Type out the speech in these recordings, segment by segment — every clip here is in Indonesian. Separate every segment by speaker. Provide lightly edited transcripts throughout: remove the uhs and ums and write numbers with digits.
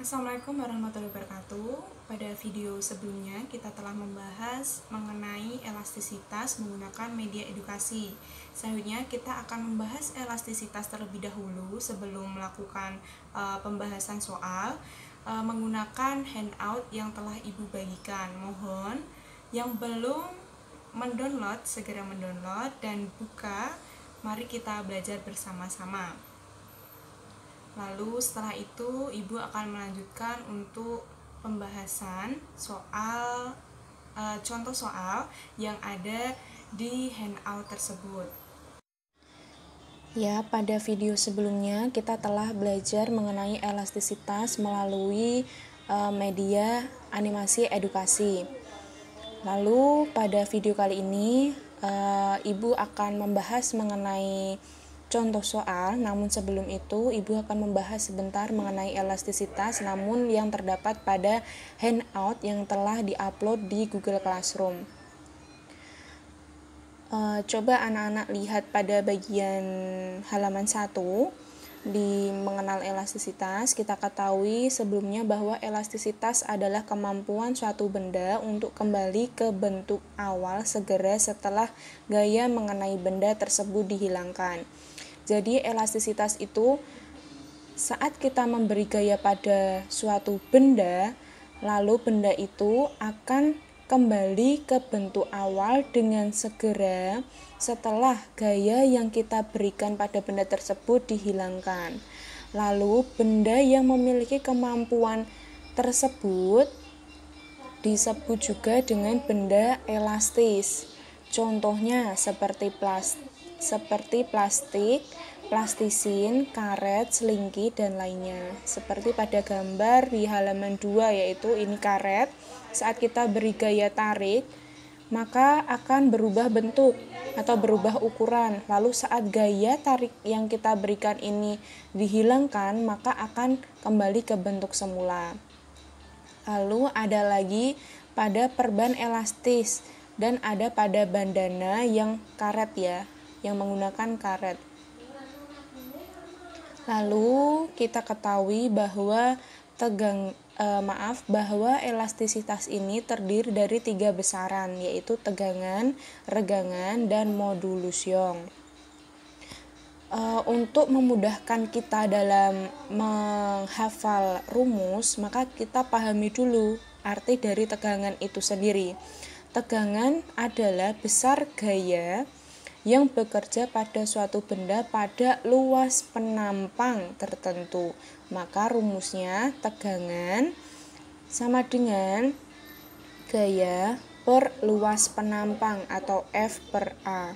Speaker 1: Assalamualaikum warahmatullahi wabarakatuh. Pada video sebelumnya kita telah membahas mengenai elastisitas menggunakan media edukasi. Selanjutnya kita akan membahas elastisitas terlebih dahulu sebelum melakukan pembahasan soal menggunakan handout yang telah Ibu bagikan. Mohon yang belum mendownload segera mendownload dan buka. Mari kita belajar bersama-sama. Lalu setelah itu Ibu akan melanjutkan untuk pembahasan soal contoh soal yang ada di handout tersebut.
Speaker 2: Ya, pada video sebelumnya kita telah belajar mengenai elastisitas melalui media animasi edukasi. Lalu pada video kali ini Ibu akan membahas mengenai contoh soal, namun sebelum itu Ibu akan membahas sebentar mengenai elastisitas namun yang terdapat pada handout yang telah diupload di Google Classroom. Coba anak-anak lihat pada bagian halaman 1 di mengenal elastisitas. Kita ketahui sebelumnya bahwa elastisitas adalah kemampuan suatu benda untuk kembali ke bentuk awal segera setelah gaya mengenai benda tersebut dihilangkan. Jadi elastisitas itu saat kita memberi gaya pada suatu benda, lalu benda itu akan kembali ke bentuk awal dengan segera setelah gaya yang kita berikan pada benda tersebut dihilangkan. Lalu benda yang memiliki kemampuan tersebut disebut juga dengan benda elastis. Contohnya seperti plastik, plastisin, karet, selingki, dan lainnya. Seperti pada gambar di halaman 2 yaitu ini karet. Saat kita beri gaya tarik, maka akan berubah bentuk atau berubah ukuran. Lalu saat gaya tarik yang kita berikan ini dihilangkan, maka akan kembali ke bentuk semula. Lalu ada lagi pada perban elastis dan ada pada bandana yang karet ya, yang menggunakan karet. Lalu kita ketahui bahwa bahwa elastisitas ini terdiri dari 3 besaran, yaitu tegangan, regangan, dan modulus Young. Untuk memudahkan kita dalam menghafal rumus, maka kita pahami dulu arti dari tegangan itu sendiri. Tegangan adalah besar gaya yang bekerja pada suatu benda pada luas penampang tertentu. Maka rumusnya tegangan sama dengan gaya per luas penampang atau F per A.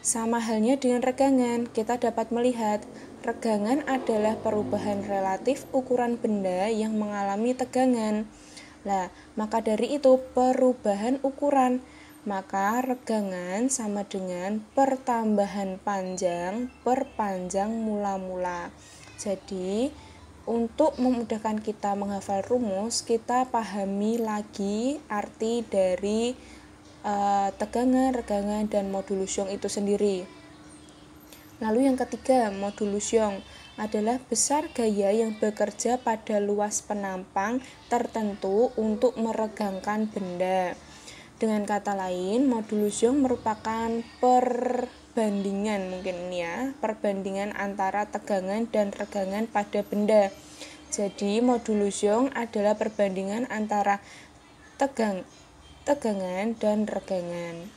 Speaker 2: Sama halnya dengan regangan, kita dapat melihat regangan adalah perubahan relatif ukuran benda yang mengalami tegangan. Nah, maka dari itu perubahan ukuran, maka regangan sama dengan pertambahan panjang per panjang mula-mula. Jadi, untuk memudahkan kita menghafal rumus, kita pahami lagi arti dari tegangan, regangan, dan modulus Young itu sendiri. Lalu yang ketiga, modulus Young adalah besar gaya yang bekerja pada luas penampang tertentu untuk meregangkan benda. Dengan kata lain, modulus Young merupakan perbandingan perbandingan antara tegangan dan regangan pada benda. Jadi, modulus Young adalah perbandingan antara tegangan dan regangan.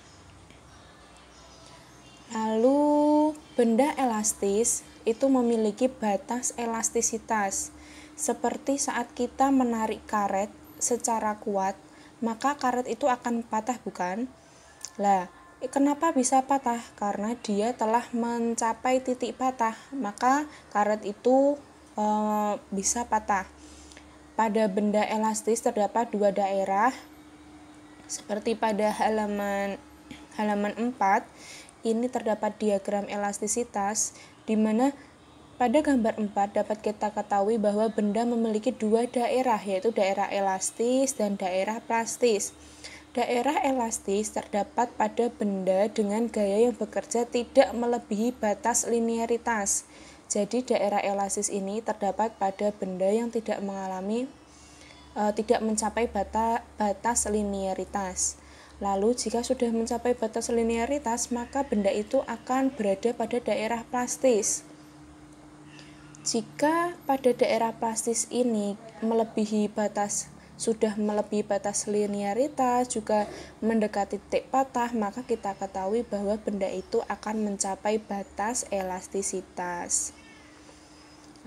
Speaker 2: Lalu, benda elastis itu memiliki batas elastisitas. Seperti saat kita menarik karet secara kuat, maka karet itu akan patah, bukan? Lah, kenapa bisa patah? Karena dia telah mencapai titik patah, maka karet itu bisa patah. Pada benda elastis terdapat 2 daerah, seperti pada halaman 4, ini terdapat diagram elastisitas, di mana pada gambar 4 dapat kita ketahui bahwa benda memiliki 2 daerah, yaitu daerah elastis dan daerah plastis. Daerah elastis terdapat pada benda dengan gaya yang bekerja tidak melebihi batas linearitas. Jadi daerah elastis ini terdapat pada benda yang tidak mencapai batas linearitas. Lalu jika sudah mencapai batas linearitas, maka benda itu akan berada pada daerah plastis. Jika pada daerah plastis ini sudah melebihi batas linearitas, juga mendekati titik patah, maka kita ketahui bahwa benda itu akan mencapai batas elastisitas.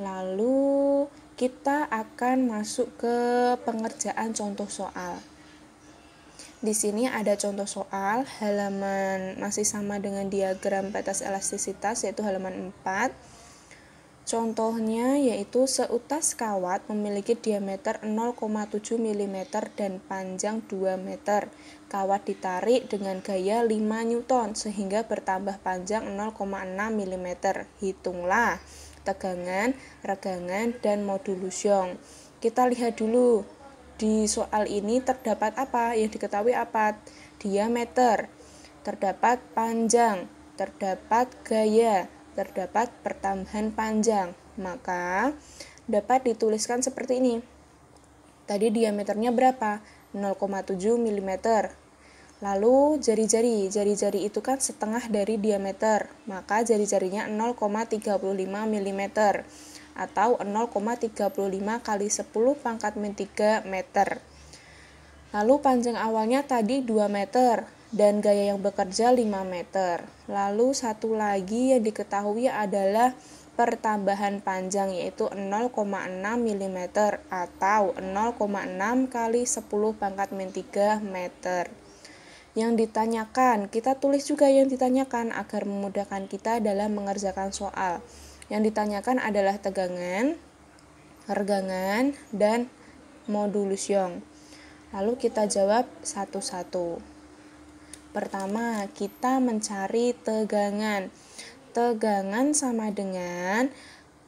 Speaker 2: Lalu kita akan masuk ke pengerjaan contoh soal. Di sini ada contoh soal, halaman masih sama dengan diagram batas elastisitas, yaitu halaman 4. Contohnya yaitu seutas kawat memiliki diameter 0,7 mm dan panjang 2 meter. Kawat ditarik dengan gaya 5 Newton sehingga bertambah panjang 0,6 mm. Hitunglah tegangan, regangan, dan modulus Young. Kita lihat dulu di soal ini terdapat apa? Yang diketahui apa? Diameter, terdapat panjang, terdapat gaya, terdapat pertambahan panjang. Maka dapat dituliskan seperti ini. Tadi diameternya berapa? 0,7 mm. Lalu jari-jari itu kan setengah dari diameter, maka jari-jarinya 0,35 mm atau 0,35 kali 10 pangkat min 3 meter. Lalu panjang awalnya tadi 2 meter dan gaya yang bekerja 5 meter. Lalu satu lagi yang diketahui adalah pertambahan panjang, yaitu 0,6 mm atau 0,6 kali 10 pangkat min 3 meter. Yang ditanyakan, kita tulis juga yang ditanyakan agar memudahkan kita dalam mengerjakan soal. Yang ditanyakan adalah tegangan, regangan, dan modulus Young. Lalu kita jawab satu-satu. Pertama, kita mencari tegangan. Tegangan sama dengan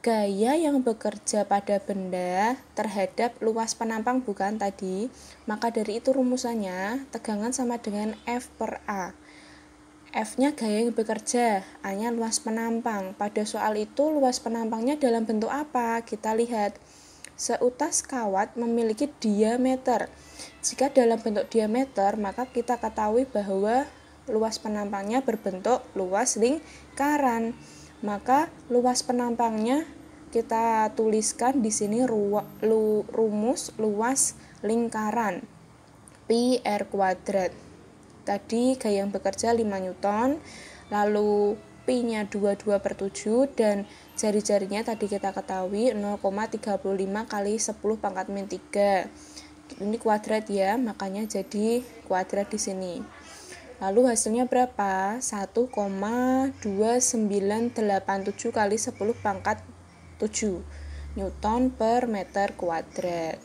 Speaker 2: gaya yang bekerja pada benda terhadap luas penampang, bukan tadi? Maka dari itu rumusannya tegangan sama dengan F per A. F-nya gaya yang bekerja, A-nya luas penampang. Pada soal itu luas penampangnya dalam bentuk apa? Kita lihat. Seutas kawat memiliki diameter. Jika dalam bentuk diameter, maka kita ketahui bahwa luas penampangnya berbentuk luas lingkaran. Maka luas penampangnya kita tuliskan di sini rumus luas lingkaran pi r kuadrat. Tadi gaya yang bekerja 5 Newton, lalu pi-nya 22/7 dan jari-jarinya tadi kita ketahui 0,35 kali 10 pangkat min 3. Ini kuadrat ya, makanya jadi kuadrat di sini. Lalu hasilnya berapa? 1,2987 kali 10 pangkat 7 Newton per meter kuadrat.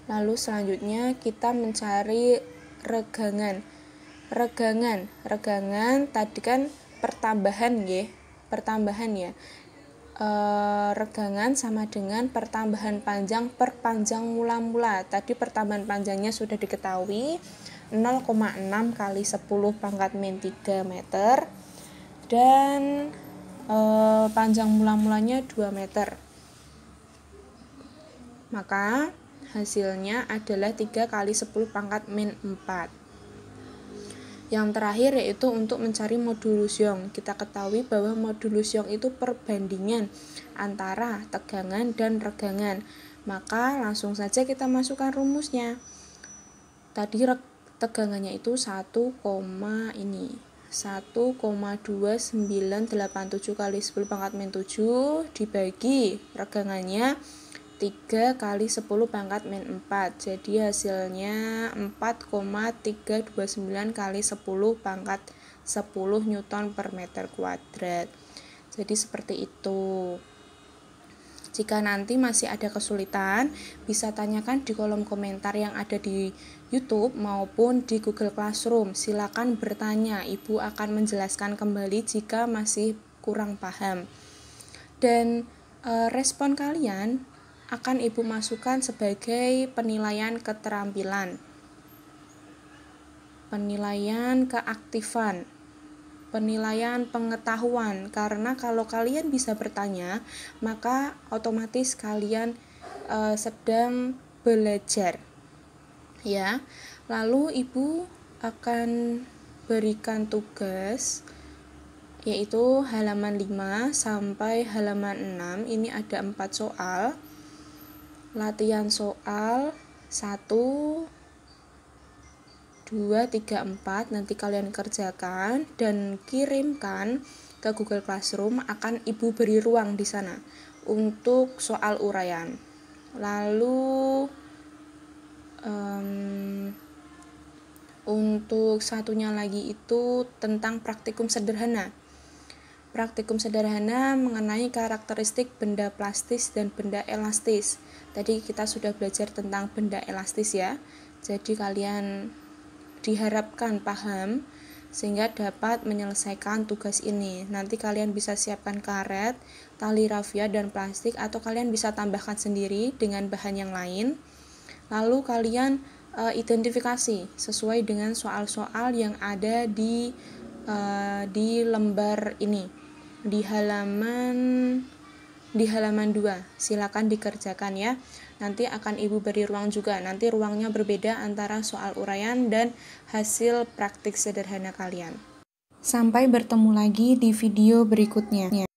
Speaker 2: Lalu selanjutnya kita mencari regangan. Regangan tadi kan pertambahan ya. Regangan sama dengan pertambahan panjang per panjang mula-mula. Tadi pertambahan panjangnya sudah diketahui 0,6 kali 10 pangkat min 3 meter dan panjang mula-mulanya 2 meter. Maka hasilnya adalah 3 kali 10 pangkat min 4. Yang terakhir yaitu untuk mencari modulus Young. Kita ketahui bahwa modulus Young itu perbandingan antara tegangan dan regangan. Maka langsung saja kita masukkan rumusnya. Tadi tegangannya itu 1,2987 kali 10 pangkat min 7 dibagi regangannya 3 kali 10 pangkat min 4. Jadi hasilnya 4,329 kali 10 pangkat 10 Newton per meter kuadrat. Jadi seperti itu. Jika nanti masih ada kesulitan, bisa tanyakan di kolom komentar yang ada di YouTube maupun di Google Classroom. Silakan bertanya, Ibu akan menjelaskan kembali jika masih kurang paham. Dan respon kalian akan Ibu masukkan sebagai penilaian keterampilan, penilaian keaktifan, penilaian pengetahuan, karena kalau kalian bisa bertanya, maka otomatis kalian sedang belajar. Ya. Lalu Ibu akan berikan tugas yaitu halaman 5 sampai halaman 6. Ini ada 4 soal. Latihan soal 1, 2, 3, 4 nanti kalian kerjakan dan kirimkan ke Google Classroom. Akan Ibu beri ruang di sana untuk soal uraian. Lalu untuk satunya lagi itu tentang praktikum sederhana. Praktikum sederhana mengenai karakteristik benda plastis dan benda elastis. Tadi kita sudah belajar tentang benda elastis ya. Jadi kalian diharapkan paham sehingga dapat menyelesaikan tugas ini. Nanti kalian bisa siapkan karet, tali rafia dan plastik, atau kalian bisa tambahkan sendiri dengan bahan yang lain. Lalu kalian identifikasi sesuai dengan soal-soal yang ada di lembar ini, di halaman 2. Silakan dikerjakan ya. Nanti akan Ibu beri ruang juga. Nanti ruangnya berbeda antara soal uraian dan hasil praktik sederhana kalian. Sampai bertemu lagi di video berikutnya.